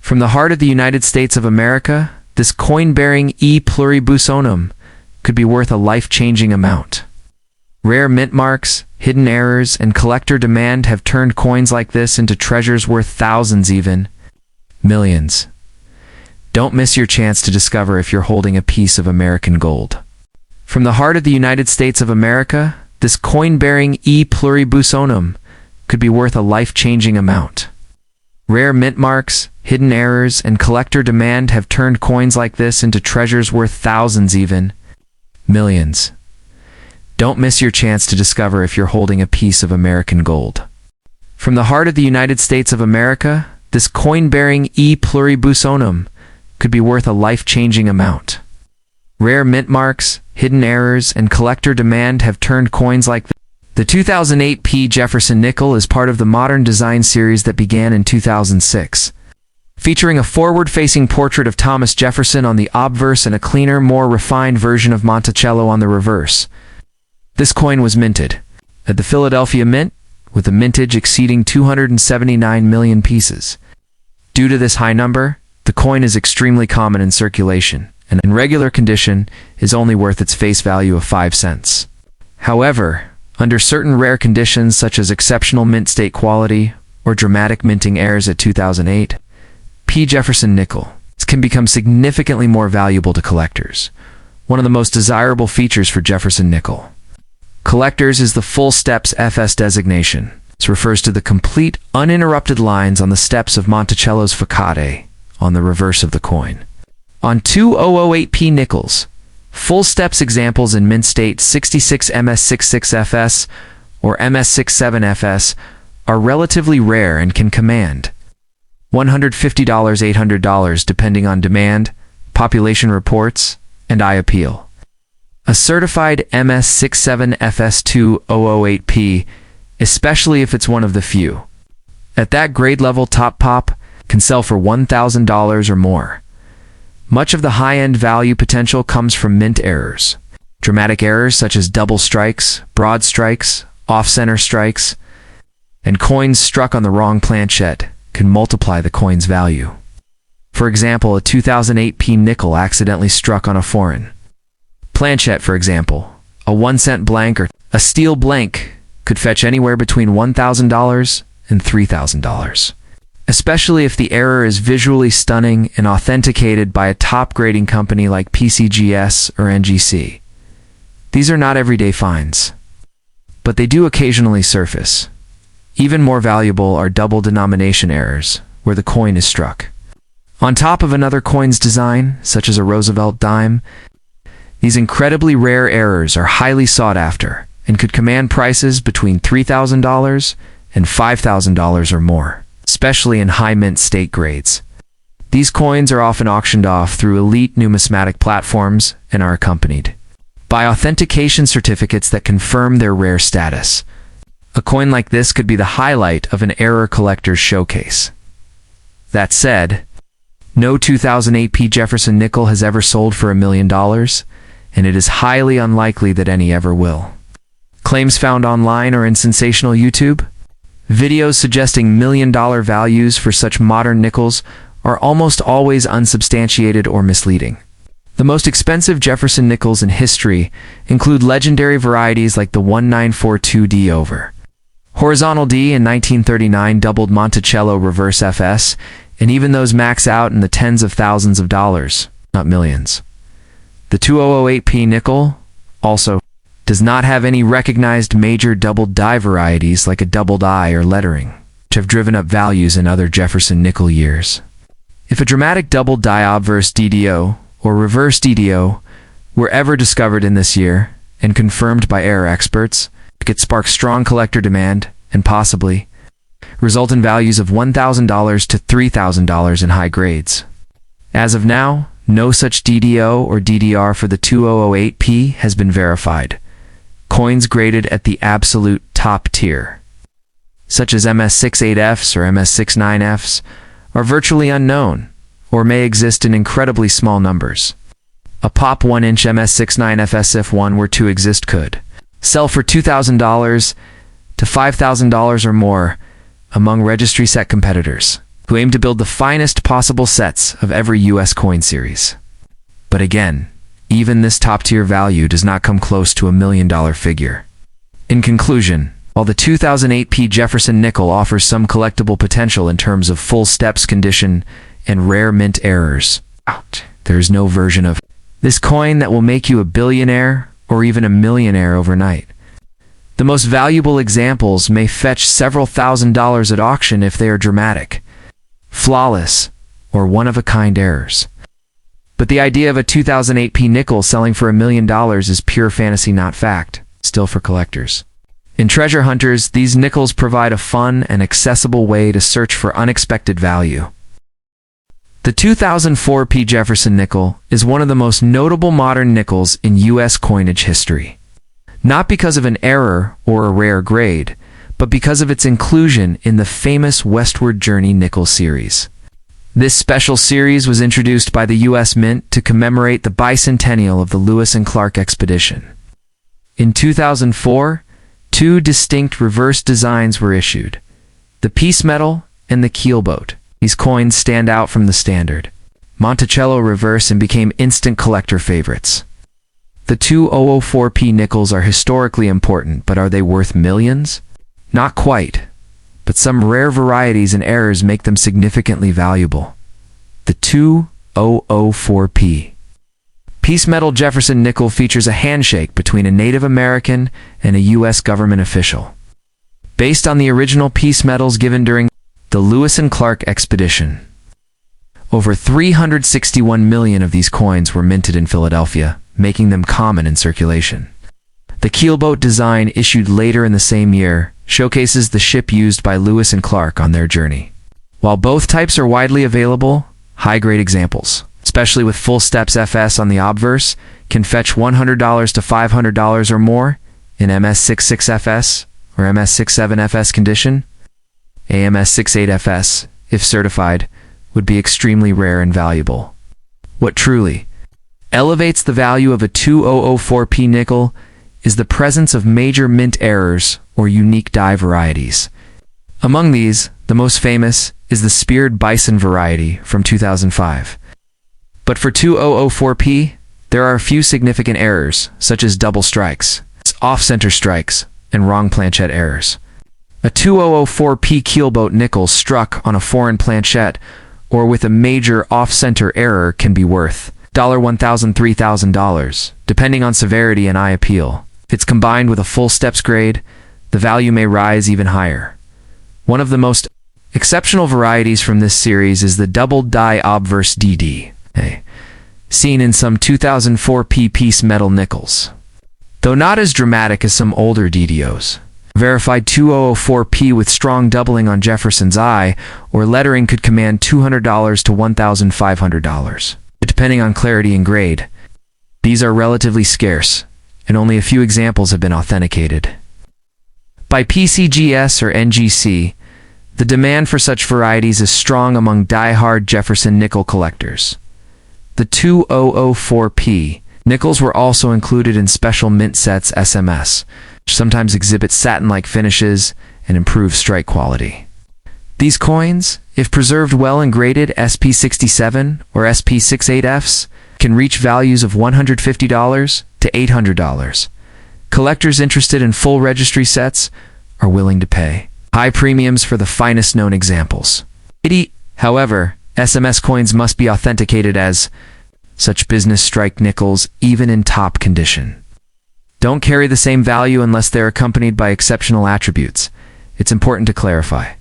From the heart of the United States of America, this coin-bearing E pluribus unum could be worth a life-changing amount. Rare mint marks, hidden errors, and collector demand have turned coins like this into treasures worth thousands, even millions. Don't miss your chance to discover if you're holding a piece of American gold. From the heart of the United States of America, this coin-bearing E pluribus unum could be worth a life-changing amount. Rare mint marks, hidden errors, and collector demand have turned coins like this into treasures worth thousands, even millions. Don't miss your chance to discover if you're holding a piece of American gold. From the heart of the United States of America, this coin-bearing E pluribus unum could be worth a life-changing amount. Rare mint marks, hidden errors, and collector demand have turned coins like this. The 2008 P. Jefferson nickel is part of the modern design series that began in 2006. Featuring a forward-facing portrait of Thomas Jefferson on the obverse and a cleaner, more refined version of Monticello on the reverse. This coin was minted at the Philadelphia Mint, with a mintage exceeding 279 million pieces. Due to this high number, the coin is extremely common in circulation, and in regular condition is only worth its face value of 5 cents. However, under certain rare conditions such as exceptional mint state quality or dramatic minting errors at 2008, P. Jefferson nickel can become significantly more valuable to collectors. One of the most desirable features for Jefferson nickel collectors is the full steps FS designation. This refers to the complete, uninterrupted lines on the steps of Monticello's facade on the reverse of the coin. On 2008P nickels, full steps examples in mint state 66 MS66FS or MS67FS are relatively rare and can command $150, $800 depending on demand, population reports, and eye appeal. A certified MS67FS2008P, especially if it's one of the few at that grade level top pop, can sell for $1,000 or more. Much of the high-end value potential comes from mint errors. Dramatic errors such as double strikes, broad strikes, off-center strikes, and coins struck on the wrong planchette can multiply the coin's value. For example, a 2008P nickel accidentally struck on a foreign planchette, for example. A 1-cent blank or a steel blank could fetch anywhere between $1,000 and $3,000. Especially if the error is visually stunning and authenticated by a top grading company like PCGS or NGC. These are not everyday finds, but they do occasionally surface. Even more valuable are double denomination errors, where the coin is struck on top of another coin's design, such as a Roosevelt dime. These incredibly rare errors are highly sought after and could command prices between $3,000 and $5,000 or more, especially in high mint state grades. These coins are often auctioned off through elite numismatic platforms and are accompanied by authentication certificates that confirm their rare status. A coin like this could be the highlight of an error collector's showcase. That said, no 2008P Jefferson nickel has ever sold for $1 million, and it is highly unlikely that any ever will. Claims found online or in sensational YouTube videos suggesting million-dollar values for such modern nickels are almost always unsubstantiated or misleading. The most expensive Jefferson nickels in history include legendary varieties like the 1942D over horizontal D in 1939 doubled Monticello reverse FS, and even those max out in the tens of thousands of dollars, not millions. The 2008P nickel also does not have any recognized major double die varieties like a double die or lettering, which have driven up values in other Jefferson nickel years. If a dramatic double die obverse DDO or reverse DDO were ever discovered in this year and confirmed by error experts, it could spark strong collector demand and possibly result in values of $1,000 to $3,000 in high grades. As of now, no such DDO or DDR for the 2008P has been verified. Coins graded at the absolute top tier, such as MS68Fs or MS69Fs, are virtually unknown or may exist in incredibly small numbers. A pop 1-inch MS69FS, if one were to exist, could sell for $2,000 to $5,000 or more among registry set competitors. who aim to build the finest possible sets of every U.S. coin series. But again, even this top-tier value does not come close to $1 million figure. In conclusion, while the 2008 P. Jefferson nickel offers some collectible potential in terms of full steps condition and rare mint errors, there is no version of this coin that will make you a billionaire or even a millionaire overnight. The most valuable examples may fetch several $1,000s at auction if they are dramatic, flawless, or one-of-a-kind errors. But the idea of a 2008 P nickel selling for $1 million is pure fantasy, not fact, still for collectors. In treasure hunters, these nickels provide a fun and accessible way to search for unexpected value. The 2004 P. Jefferson nickel is one of the most notable modern nickels in U.S. coinage history. Not because of an error or a rare grade, but because of its inclusion in the famous Westward Journey nickel series. This special series was introduced by the U.S. Mint to commemorate the bicentennial of the Lewis and Clark expedition. In 2004, two distinct reverse designs were issued, the piece metal and the keelboat. These coins stand out from the standard Monticello reverse and became instant collector favorites. The 2004 P nickels are historically important, but are they worth millions? Not quite, but some rare varieties and errors make them significantly valuable. The 2004 P. Piece metal Jefferson nickel features a handshake between a Native American and a U.S. government official. Based on the original piece metals given during the Lewis and Clark expedition. Over 361 million of these coins were minted in Philadelphia, making them common in circulation. The keelboat design, issued later in the same year, showcases the ship used by Lewis and Clark on their journey. While both types are widely available, high-grade examples, especially with full steps FS on the obverse, can fetch $100 to $500 or more in MS66FS or MS67FS condition. AMS68FS, if certified, would be extremely rare and valuable. What truly elevates the value of a 2004 P nickel is the presence of major mint errors or unique die varieties. Among these, the most famous is the speared bison variety from 2005. But for 2004 P, there are a few significant errors, such as double strikes, off-center strikes, and wrong planchette errors. A 2004 P keelboat nickel struck on a foreign planchette or with a major off-center error can be worth $1,000, $3,000, depending on severity and eye appeal. If it's combined with a full steps grade, the value may rise even higher. One of the most exceptional varieties from this series is the double die obverse DD, seen in some 2004 P piece metal nickels. Though not as dramatic as some older DDOs. Verified 2004 P with strong doubling on Jefferson's eye or lettering could command $200 to $1,500, depending on clarity and grade. These are relatively scarce, and only a few examples have been authenticated. By PCGS or NGC, the demand for such varieties is strong among die-hard Jefferson nickel collectors. The 2004 P nickels were also included in special mint sets SMS, which sometimes exhibit satin-like finishes and improve strike quality. These coins, if preserved well and graded SP67 or SP68Fs, can reach values of $150 to $800. Collectors interested in full registry sets are willing to pay high premiums for the finest known examples. However, SMS coins must be authenticated as such business strike nickels even in top condition. Don't carry the same value unless they're accompanied by exceptional attributes. It's important to clarify.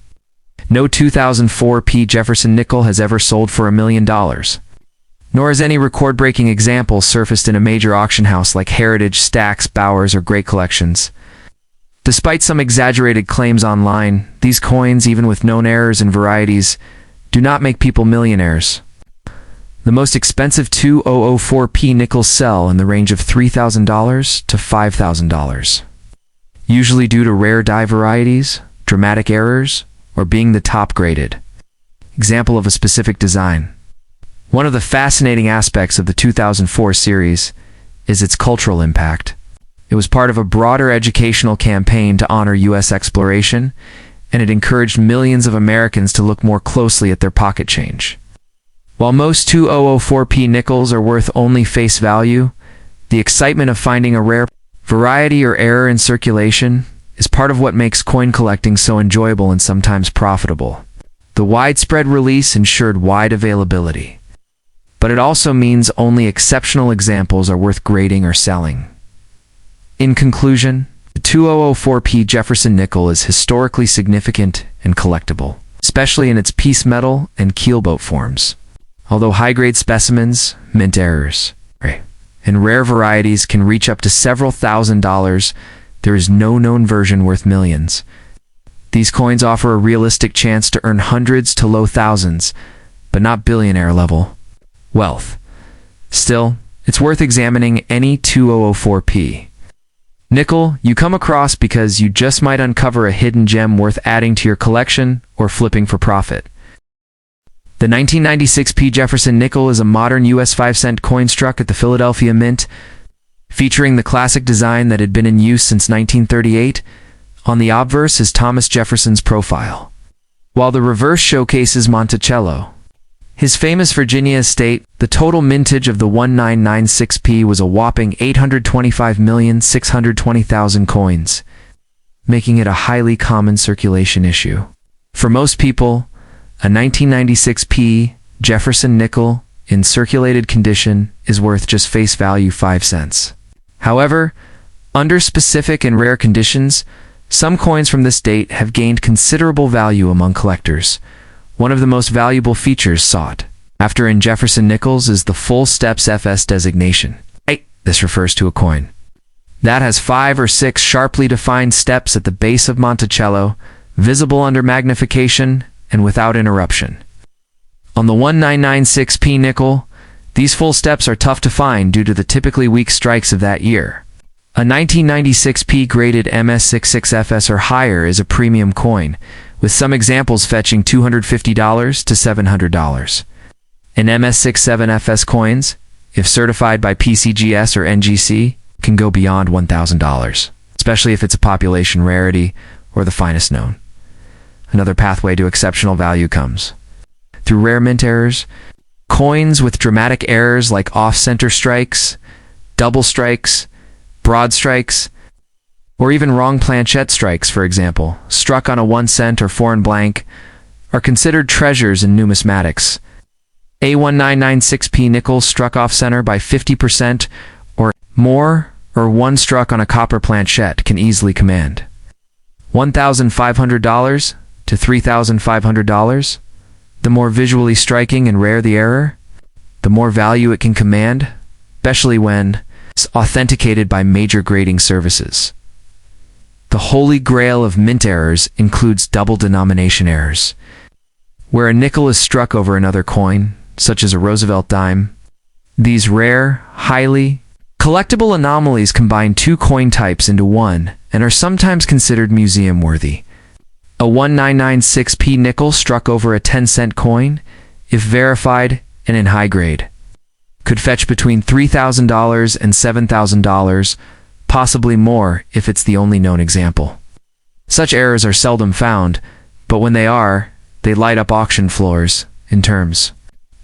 No 2004 P. Jefferson nickel has ever sold for $1 million. Nor has any record-breaking example surfaced in a major auction house like Heritage, Stax, Bowers, or Great Collections. Despite some exaggerated claims online, these coins, even with known errors and varieties, do not make people millionaires. The most expensive 2004 P nickels sell in the range of $3,000 to $5,000, usually due to rare die varieties, dramatic errors, or being the top graded. Example of a specific design. One of the fascinating aspects of the 2004 series is its cultural impact. It was part of a broader educational campaign to honor U.S. exploration and it encouraged millions of Americans to look more closely at their pocket change. While most 2004p nickels are worth only face value, the excitement of finding a rare variety or error in circulation is part of what makes coin collecting so enjoyable and sometimes profitable. The widespread release ensured wide availability, but it also means only exceptional examples are worth grading or selling. In conclusion, the 2004p Jefferson nickel is historically significant and collectible, especially in its piece metal and keelboat forms. Although high-grade specimens, mint errors, and rare varieties can reach up to several $1,000s, there is no known version worth millions. These coins offer a realistic chance to earn hundreds to low thousands, but not billionaire-level wealth. Still, it's worth examining any 2004p nickel you come across because you just might uncover a hidden gem worth adding to your collection or flipping for profit. The 1996p Jefferson nickel is a modern US 5-cent coin struck at the Philadelphia Mint, featuring the classic design that had been in use since 1938. On the obverse is Thomas Jefferson's profile, while the reverse showcases Monticello, his famous Virginia estate. The total mintage of the 1996p was a whopping 825,620,000 coins, making it a highly common circulation issue. For most people, a 1996p Jefferson nickel in circulated condition is worth just face value 5 cents. However, under specific and rare conditions, some coins from this date have gained considerable value among collectors. One of the most valuable features sought after in Jefferson nickels is the full steps FS designation. This refers to a coin that has 5 or 6 sharply defined steps at the base of Monticello, visible under magnification and without interruption. On the 1996p nickel, these full steps are tough to find due to the typically weak strikes of that year. A 1996p graded MS66FS or higher is a premium coin, with some examples fetching $250 to $700. And MS67FS coins, if certified by PCGS or NGC, can go beyond $1,000, especially if it's a population rarity or the finest known. Another pathway to exceptional value comes through rare mint errors. Coins with dramatic errors like off-center strikes, double strikes, broad strikes, or even wrong planchette strikes, for example, struck on a 1 cent or foreign blank, are considered treasures in numismatics. A 1996p nickel struck off-center by 50% or more, or one struck on a copper planchette can easily command $1,500 to $3,500. The more visually striking and rare the error, the more value it can command, especially when it's authenticated by major grading services. The holy grail of mint errors includes double denomination errors, where a nickel is struck over another coin, such as a Roosevelt dime. These rare, highly collectible anomalies combine 2 coin types into one and are sometimes considered museum-worthy. A 1996p nickel struck over a 10-cent coin, if verified and in high grade, could fetch between $3,000 and $7,000, possibly more if it's the only known example. Such errors are seldom found, but when they are, they light up auction floors. In terms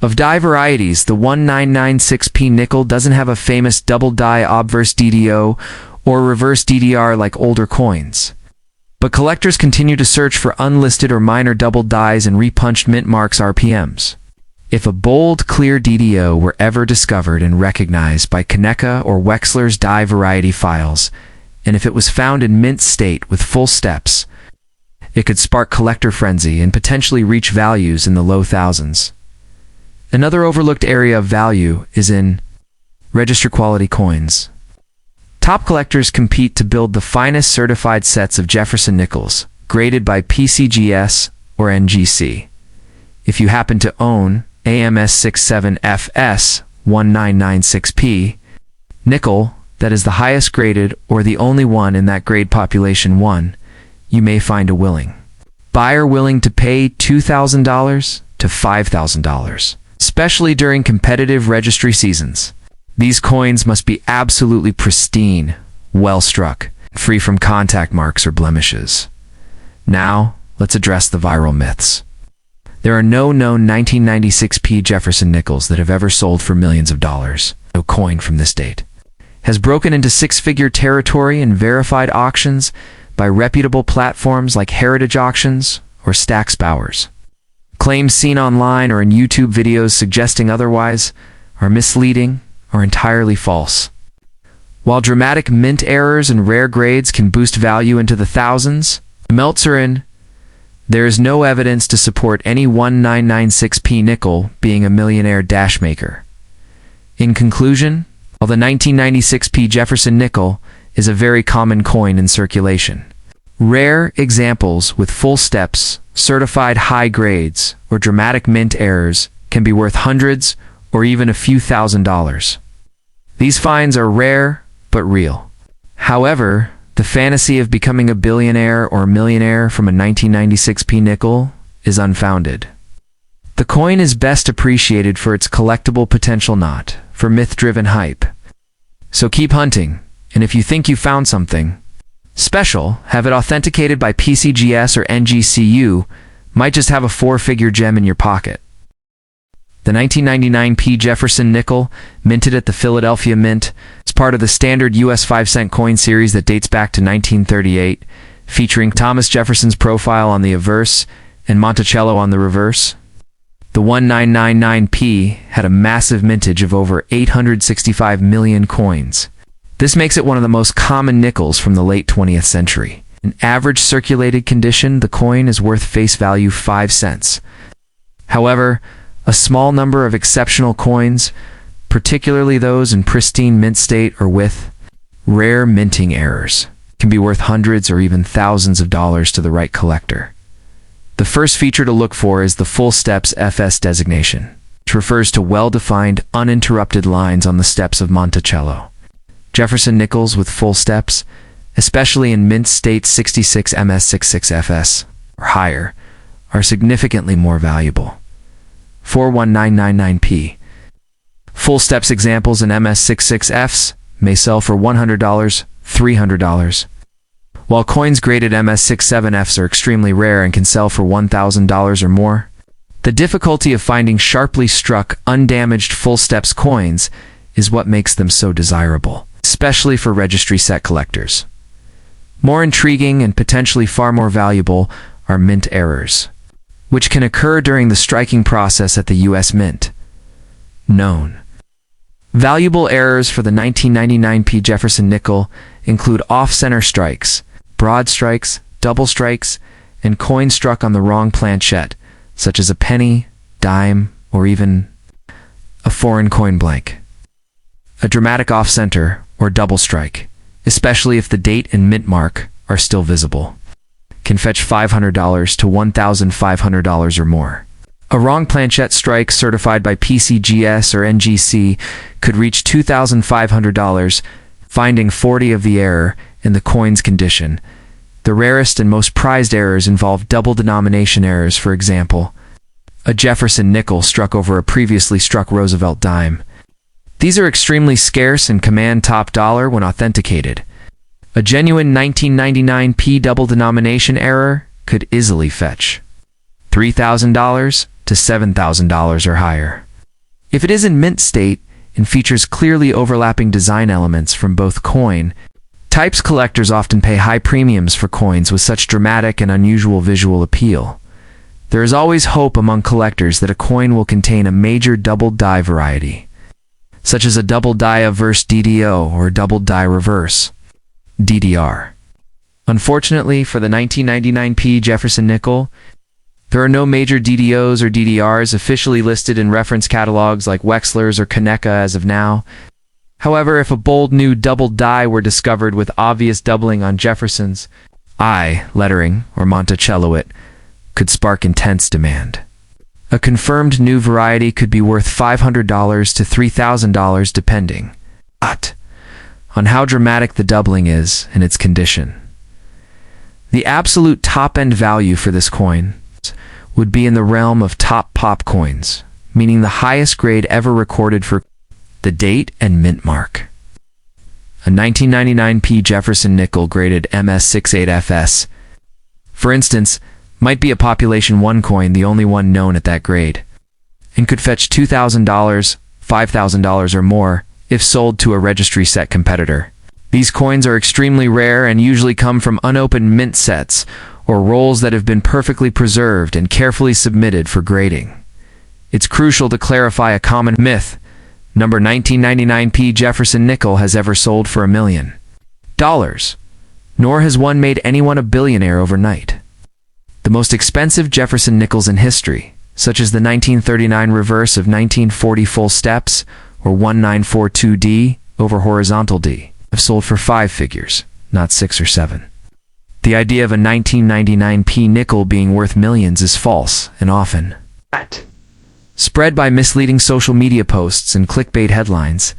of die varieties, the 1996p nickel doesn't have a famous double die obverse DDO or reverse DDR like older coins. But collectors continue to search for unlisted or minor double dies and repunched mint marks RPMs. If a bold, clear DDO were ever discovered and recognized by Kaneka or Wexler's die variety files, and if it was found in mint state with full steps, it could spark collector frenzy and potentially reach values in the low thousands. Another overlooked area of value is in register quality coins. Top collectors compete to build the finest certified sets of Jefferson nickels, graded by PCGS or NGC. If you happen to own AMS67FS 1996p nickel that is the highest graded or the only one in that grade population 1, you may find a willing buyer willing to pay $2,000 to $5,000, especially during competitive registry seasons. These coins must be absolutely pristine, well struck, free from contact marks or blemishes. Now, let's address the viral myths. There are no known 1996 P. Jefferson nickels that have ever sold for millions of dollars. No coin from this date has broken into six-figure territory in verified auctions by reputable platforms like Heritage Auctions or Stack's Bowers. Claims seen online or in YouTube videos suggesting otherwise are misleading or entirely false. While dramatic mint errors and rare grades can boost value into the thousands, there is no evidence to support any 1996p nickel being a millionaire dash maker. In conclusion, while the 1996p Jefferson nickel is a very common coin in circulation, rare examples with full steps, certified high grades, or dramatic mint errors can be worth hundreds or even a few $1,000s. These finds are rare but real. However, the fantasy of becoming a billionaire or millionaire from a 1996p nickel is unfounded. The coin is best appreciated for its collectible potential, not for myth-driven hype. So keep hunting, and if you think you found something special, have it authenticated by PCGS or NGCU, might just have a four-figure gem in your pocket. The 1999 P. Jefferson nickel, minted at the Philadelphia Mint, is part of the standard US 5-cent coin series that dates back to 1938, featuring Thomas Jefferson's profile on the obverse and Monticello on the reverse. The 1999p had a massive mintage of over 865 million coins. This makes it one of the most common nickels from the late 20th century. In average circulated condition, the coin is worth face value 5 cents. However, a small number of exceptional coins, particularly those in pristine mint state or with rare minting errors, can be worth hundreds or even thousands of dollars to the right collector. The first feature to look for is the full steps FS designation, which refers to well-defined, uninterrupted lines on the steps of Monticello. Jefferson nickels with full steps, especially in mint state 66 MS66FS or higher, are significantly more valuable. 41999p. Full steps examples in MS66Fs may sell for $100, $300. While coins graded MS67Fs are extremely rare and can sell for $1,000 or more, the difficulty of finding sharply struck, undamaged full steps coins is what makes them so desirable, especially for registry set collectors. More intriguing and potentially far more valuable are mint errors, which can occur during the striking process at the U.S. Mint. Known valuable errors for the 1999p Jefferson nickel include off-center strikes, broad strikes, double strikes, and coins struck on the wrong planchette, such as a penny, dime, or even a foreign coin blank. A dramatic off-center or double strike, especially if the date and mint mark are still visible, can fetch $500 to $1,500 or more. A wrong planchette strike certified by PCGS or NGC could reach $2,500, finding 40 of the error in the coin's condition. The rarest and most prized errors involve double denomination errors, for example, a Jefferson nickel struck over a previously struck Roosevelt dime. These are extremely scarce and command top dollar when authenticated. A genuine 1999p double denomination error could easily fetch $3,000 to $7,000 or higher. If it is in mint state and features clearly overlapping design elements from both coin types, collectors often pay high premiums for coins with such dramatic and unusual visual appeal. There is always hope among collectors that a coin will contain a major double die variety, such as a double die averse DDO or a double die reverse DDR. Unfortunately for the 1999p Jefferson nickel, there are no major DDOs or DDRs officially listed in reference catalogs like Wexler's or Kaneka as of now. However, if a bold new double die were discovered with obvious doubling on Jefferson's I lettering or Monticello, it could spark intense demand. A confirmed new variety could be worth $500 to $3,000 depending on how dramatic the doubling is and its condition. The absolute top-end value for this coin would be in the realm of top pop coins, meaning the highest grade ever recorded for the date and mint mark. A 1999p Jefferson nickel graded MS68FS. For instance, Might be a population 1 coin, the only one known at that grade, and could fetch $2,000, $5,000 or more if sold to a registry set competitor. These coins are extremely rare and usually come from unopened mint sets or rolls that have been perfectly preserved and carefully submitted for grading. It's crucial to clarify a common myth. Number 1999p Jefferson nickel has ever sold for $1 million. Nor has one made anyone a billionaire overnight. The most expensive Jefferson nickels in history, such as the 1939 reverse of 1940 full steps or 1942D over horizontal D, have sold for 5 figures, not 6 or 7. The idea of a 1999p nickel being worth millions is false and often spread by misleading social media posts and clickbait headlines.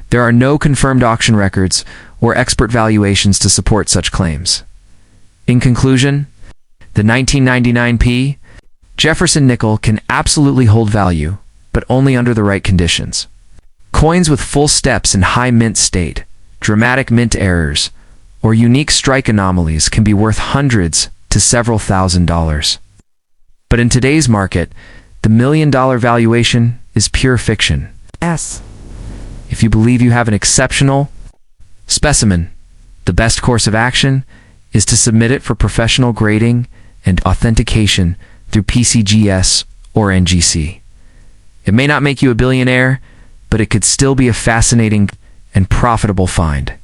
There are no confirmed auction records or expert valuations to support such claims. In conclusion, the 1999p Jefferson nickel can absolutely hold value, but only under the right conditions. Coins with full steps in high mint state, dramatic mint errors, or unique strike anomalies can be worth hundreds to several $1,000s. But in today's market, the $1 million valuation is pure fiction. If you believe you have an exceptional specimen, the best course of action is to submit it for professional grading and authentication through PCGS or NGC. It may not make you a billionaire, but it could still be a fascinating and profitable find.